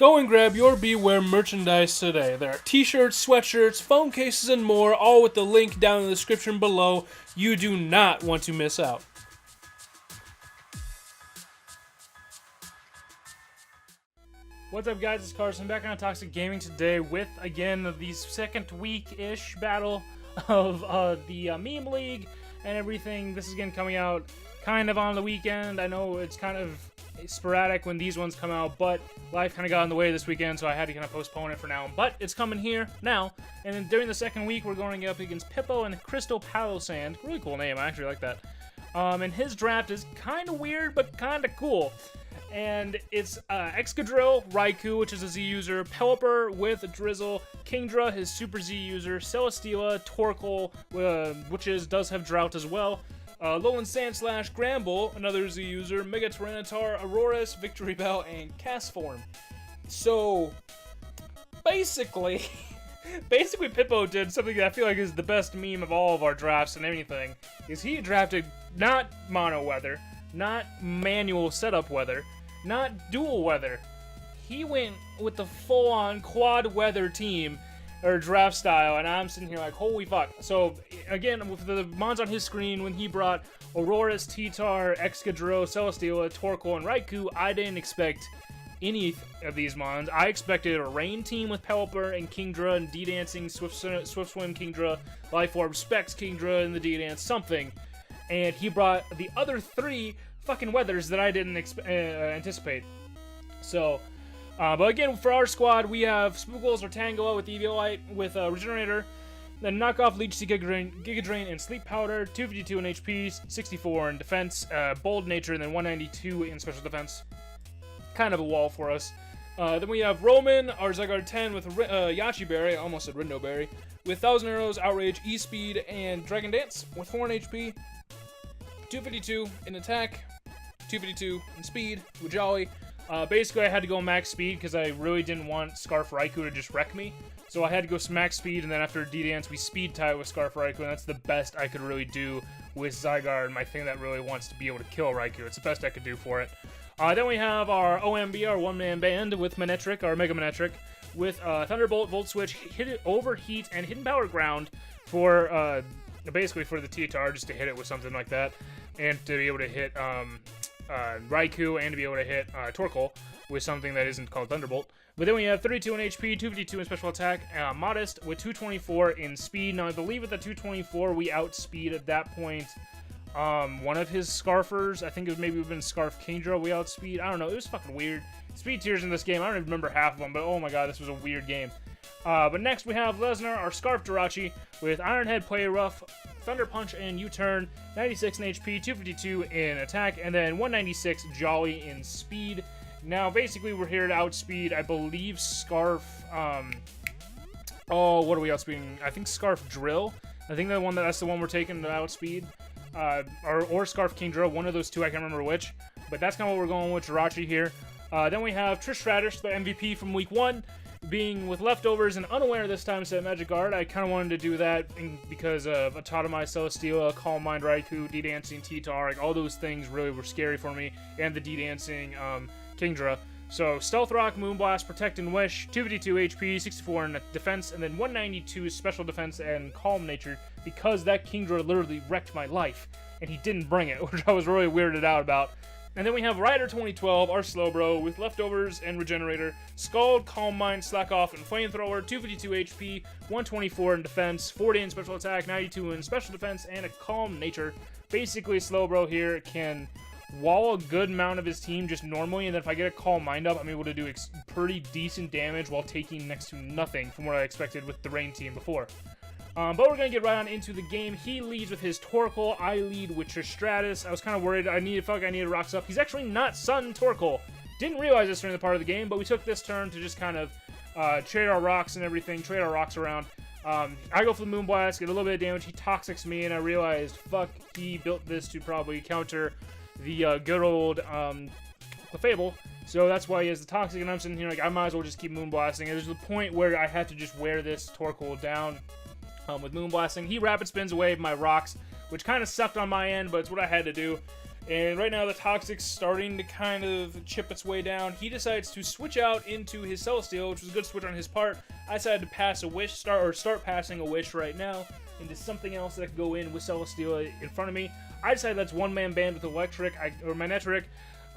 Go and grab your Beware merchandise today. There are t-shirts, sweatshirts, phone cases, and more, all with the link down in the description below. You do not want to miss out. What's up, guys? It's Carson back on Toxic Gaming today with, again, the second week-ish battle of the meme league and everything. This is again coming out kind of on the weekend. I know it's kind of sporadic when these ones come out, but life kind of got in the way this weekend, so I had to kind of postpone it for now. But it's coming here now, and then during the second week, we're going up against Pippo and Crystal Palossand. Really cool name, I actually like that. And his draft is kind of weird, but kind of cool. And it's Excadrill, Raikou, which is a Z user, Pelipper with Drizzle, Kingdra, his Super Z user, Celesteela, Torkoal, which does have Drought as well, Alolan Sandslash, Gramble, another Z user, Mega Tyranitar, Aurorus, Victory Bell, and Castform. So, basically Pippo did something that I feel like is the best meme of all of our drafts and anything, is he drafted not mono weather, not manual setup weather, not dual weather. He went with the full-on quad weather team, or draft style, and I'm sitting here like, holy fuck. So, again, with the mons on his screen, when he brought Aurorus, T-Tar, Excadrill, Celesteela, Torkoal, and Raikou, I didn't expect any of these mons. I expected a rain team with Pelipper and Kingdra and D-Dancing, Swift Swim Kingdra, Life Orb, Specs Kingdra, and the D-Dance, something. And he brought the other three fucking weathers that I didn't anticipate. So, but again, for our squad, we have Spookles or Tangela with Eviolite, with Regenerator, then Knockoff, Leech Seed, Giga Drain, and Sleep Powder, 252 in HP, 64 in defense, Bold Nature, and then 192 in special defense. Kind of a wall for us. Then we have Roman, our Zygarde 10 with Yachi Berry, I almost said Rindo Berry, with 1000 Arrows, Outrage, E-Speed, and Dragon Dance, with 4 in HP, 252 in attack, 252 in speed, with Jolly. Basically, I had to go max speed because I really didn't want Scarf Raikou to just wreck me. So I had to go max speed, and then after D-Dance, we speed tie with Scarf Raikou, and that's the best I could really do with Zygarde, my thing that really wants to be able to kill Raikou. It's the best I could do for it. Then we have our OMB, our one-man band, with Manectric, our Mega Manectric, with Thunderbolt, Volt Switch, Overheat, and Hidden Power Ground for, basically for the T-Tar, just to hit it with something like that, and to be able to hit Raikou, and to be able to hit Torkoal with something that isn't called Thunderbolt. But then we have 32 in HP, 252 in special attack, Modest with 224 in speed. Now, I believe with the 224, we outspeed at that point one of his Scarfers. I think it maybe would have been Scarf Kingdra we outspeed. I don't know. It was fucking weird. Speed tiers in this game, I don't even remember half of them, but oh my god, this was a weird game. But next we have Lesnar, our Scarf Jirachi, with Iron Head, Play Rough, Thunder Punch, and U-Turn, 96 in HP, 252 in attack, and then 196 Jolly in speed. Now, basically, we're here to outspeed, I believe, Scarf, oh, what are we outspeeding? I think Scarf Drill. I think that's the one we're taking to outspeed. Or Scarf Kingdra, one of those two, I can't remember which. But that's kind of what we're going with Jirachi here. Then we have Trish Stratus, the MVP from Week 1. Being with leftovers and unaware this time instead of Magic Guard, I kind of wanted to do that because of Autotomy, Celesteela, Calm Mind, Raikou, D-Dancing, T-Tar, like all those things really were scary for me, and the D-Dancing Kingdra. So Stealth Rock, Moonblast, Protect and Wish, 252 HP, 64 in defense, and then 192 special defense and Calm Nature, because that Kingdra literally wrecked my life, and he didn't bring it, which I was really weirded out about. And then we have Rider 2012, our Slowbro, with Leftovers and Regenerator, Scald, Calm Mind, Slack Off, and Flamethrower, 252 HP, 124 in defense, 40 in special attack, 92 in special defense, and a Calm Nature. Basically, Slowbro here can wall a good amount of his team just normally, and then if I get a Calm Mind up, I'm able to do pretty decent damage while taking next to nothing from what I expected with the Rain team before. But we're going to get right on into the game. He leads with his Torkoal. I lead with Tristratus. I was kind of worried. I needed rocks up. He's actually not Sun Torkoal. Didn't realize this during the part of the game, but we took this turn to just kind of trade our rocks and everything, trade our rocks around. I go for the Moonblast, get a little bit of damage. He Toxics me, and I realized, fuck, he built this to probably counter the good old Clefable. So that's why he has the Toxic, and I'm sitting here like, I might as well just keep Moonblasting. And there's the point where I had to just wear this Torkoal down. With Moonblasting. He rapid spins away my rocks, which kind of sucked on my end, but it's what I had to do. And right now the Toxic's starting to kind of chip its way down. He decides to switch out into his Celesteal, which was a good switch on his part. I decided to pass a wish, start passing a wish right now into something else that could go in with Celesteal in front of me. I decided that's one-man band with Electric, or Magnetric.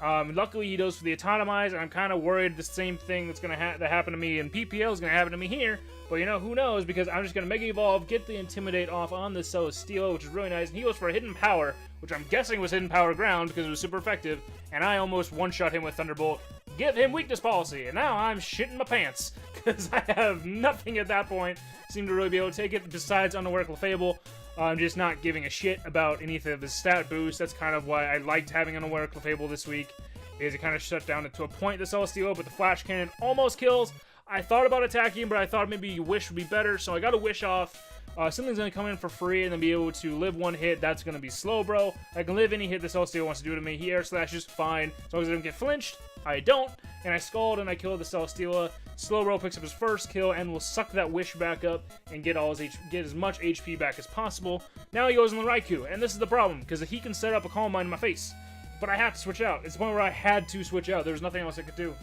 Luckily he goes for the Autotomize, and I'm kind of worried the same thing that's going to that happened to me in PPL is going to happen to me here. But you know, who knows, because I'm just going to Mega Evolve, get the Intimidate off on the Celesteal, which is really nice, and he goes for a Hidden Power, which I'm guessing was Hidden Power Ground because it was super effective, and I almost one-shot him with Thunderbolt. Give him Weakness Policy, and now I'm shitting my pants, because I have nothing at that point. Seem to really be able to take it, besides Unaware Clefable. I'm just not giving a shit about anything of his stat boost. That's kind of why I liked having Unaware Clefable this week, is it kind of shut down to a point the Celesteal, but the Flash Cannon almost kills. I thought about attacking, but I thought maybe Wish would be better, so I got a Wish off. Something's going to come in for free and then be able to live one hit. That's going to be Slowbro. I can live any hit the Celesteal wants to do to me. He Air Slashes, fine. As long as I don't get flinched, I don't. And I Scald and I kill the Celesteal. Slowbro picks up his first kill and will suck that Wish back up and get as much HP back as possible. Now he goes on the Raikou, and this is the problem, because he can set up a Calm Mind in my face. But I have to switch out. It's the point where I had to switch out. There was nothing else I could do.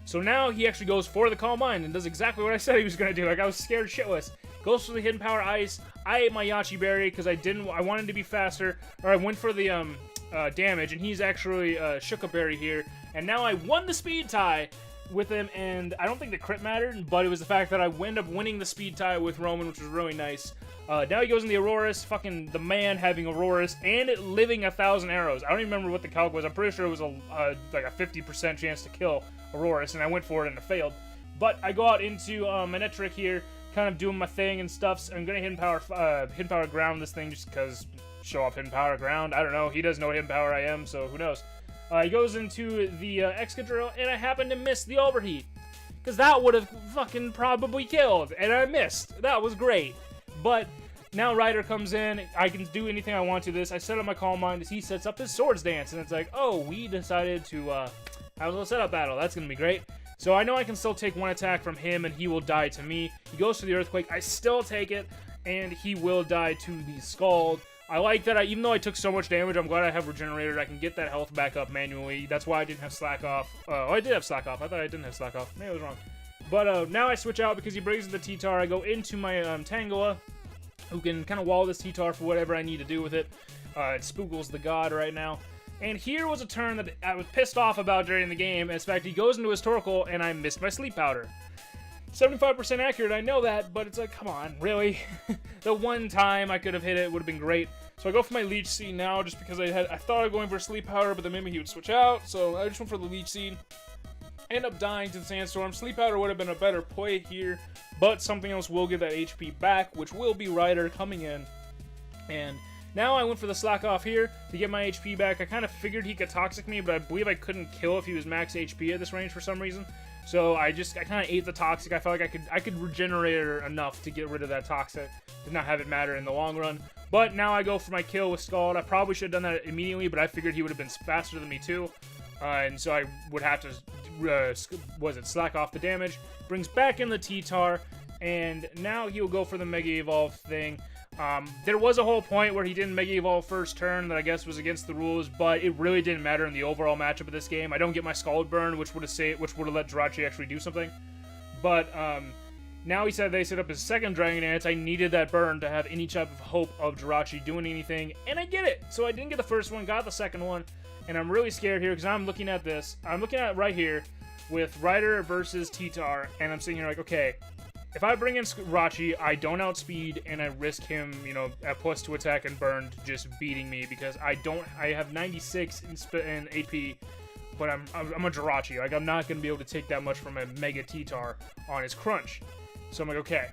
So now he actually goes for the Calm Mind and does exactly what I said he was going to do. Like, I was scared shitless. Goes for the Hidden Power Ice. I ate my Yachi Berry because I wanted to be faster. Or I went for the damage, and he's actually shook a berry here. And now I won the speed tie with him, and I don't think the crit mattered, but it was the fact that I ended up winning the speed tie with Roman, which was really nice. Now he goes in the Aurorus, fucking the man having Aurorus, and it living 1,000 arrows. I don't even remember what the calc was. I'm pretty sure it was like a 50% chance to kill Aurorus, and I went for it and it failed. But I go out into Magnetric here, kind of doing my thing and stuff. So I'm gonna Hidden Power Ground this thing just because show off Hidden Power Ground. I don't know. He doesn't know what Hidden Power I am, so who knows. He goes into the Excadrill, and I happen to miss the Overheat, because that would have fucking probably killed, and I missed. That was great. But now Ryder comes in. I can do anything I want to this. I set up my Calm Mind as he sets up his Swords Dance, and it's like, oh, we decided to have a little setup battle. That's going to be great. So I know I can still take one attack from him, and he will die to me. He goes for the Earthquake. I still take it, and he will die to the Scald. I like that even though I took so much damage, I'm glad I have Regenerator. I can get that health back up manually. That's why I didn't have Slack Off. Oh, I did have Slack Off. I thought I didn't have Slack Off. Maybe I was wrong. But now I switch out because he brings the T-Tar. I go into my Tangela, who can kind of wall this T-Tar for whatever I need to do with it. It Spoogles the God right now. And here was a turn that I was pissed off about during the game. In fact, he goes into his Torkoal, and I missed my Sleep Powder. 75% accurate, I know that, but it's like, come on, really? The one time I could have hit it would have been great. So I go for my Leech Seed now, just because I thought of going for Sleep Powder, but then maybe he would switch out, so I just went for the Leech Seed. End up dying to the Sandstorm. Sleep Powder would have been a better play here, but something else will give that HP back, which will be Ryder coming in. And now I went for the Slack Off here to get my HP back. I kind of figured he could Toxic me, but I believe I couldn't kill if he was max HP at this range for some reason. So I kind of ate the Toxic. I felt like I could regenerate enough to get rid of that Toxic. Did not have it matter in the long run. But now I go for my kill with Scald. I probably should have done that immediately, but I figured he would have been faster than me too. And so I would have to, slack off the damage. Brings back in the T-Tar, and now he'll go for the Mega Evolve thing. There was a whole point where he didn't Mega Evolve first turn that I guess was against the rules, but it really didn't matter in the overall matchup of this game. I don't get my Scald Burn, which would have let Jirachi actually do something. But now they set up his second Dragon Dance. I needed that burn to have any type of hope of Jirachi doing anything, and I get it. So I didn't get the first one, got the second one, and I'm really scared here because I'm looking at this. I'm looking at it right here with Ryder versus T-Tar, and I'm sitting here like, okay, if I bring in Jirachi, I don't outspeed, and I risk him, at +2 attack and burned just beating me because I have 96 in AP, but I'm a Jirachi. Like, I'm not going to be able to take that much from a Mega T-Tar on his crunch. So I'm like, okay,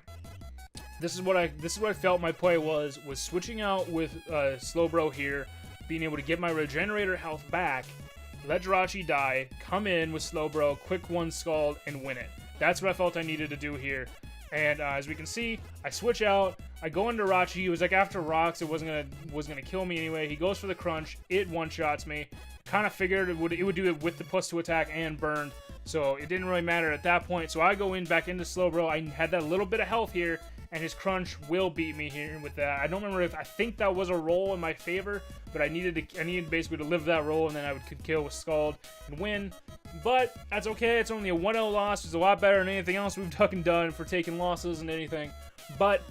this is what I felt my play was switching out with Slowbro here, being able to get my Regenerator health back, let Jirachi die, come in with Slowbro, quick one Scald, and win it. That's what I felt I needed to do here. And as we can see, I switch out, I go into Jirachi. He was like, after rocks, it was gonna kill me anyway. He goes for the crunch, it one-shots me. Kind of figured it would do it with the +2 attack and burned, so it didn't really matter at that point. So I go back into Slowbro. I had that little bit of health here, and his crunch will beat me here with that. I don't remember I think that was a roll in my favor, but I needed basically to live that roll, and then I could kill with Scald and win. But that's okay. It's only a 1-0 loss. It's a lot better than anything else we've done for taking losses and anything. But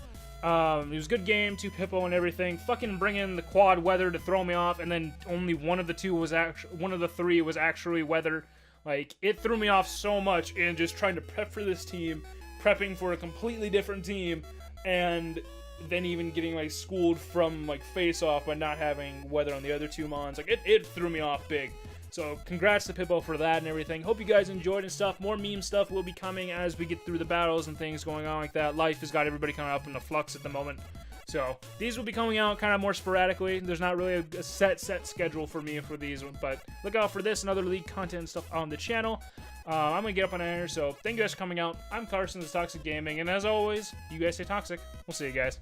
it was a good game, 2 Pippo and everything. Fucking bring in the quad weather to throw me off, and then only one of the 3 was actually weather. Like, it threw me off so much in just trying to prep for this team, prepping for a completely different team, and then even getting, like, schooled from, like, face-off by not having weather on the other 2 mons. Like, it threw me off big. So, congrats to Pippo for that and everything. Hope you guys enjoyed and stuff. More meme stuff will be coming as we get through the battles and things going on like that. Life has got everybody coming up in the flux at the moment. So, these will be coming out kind of more sporadically. There's not really a set schedule for me for these, but look out for this and other League content and stuff on the channel. I'm going to get up on air, so thank you guys for coming out. I'm Carson, this is Toxic Gaming, and as always, you guys stay toxic. We'll see you guys.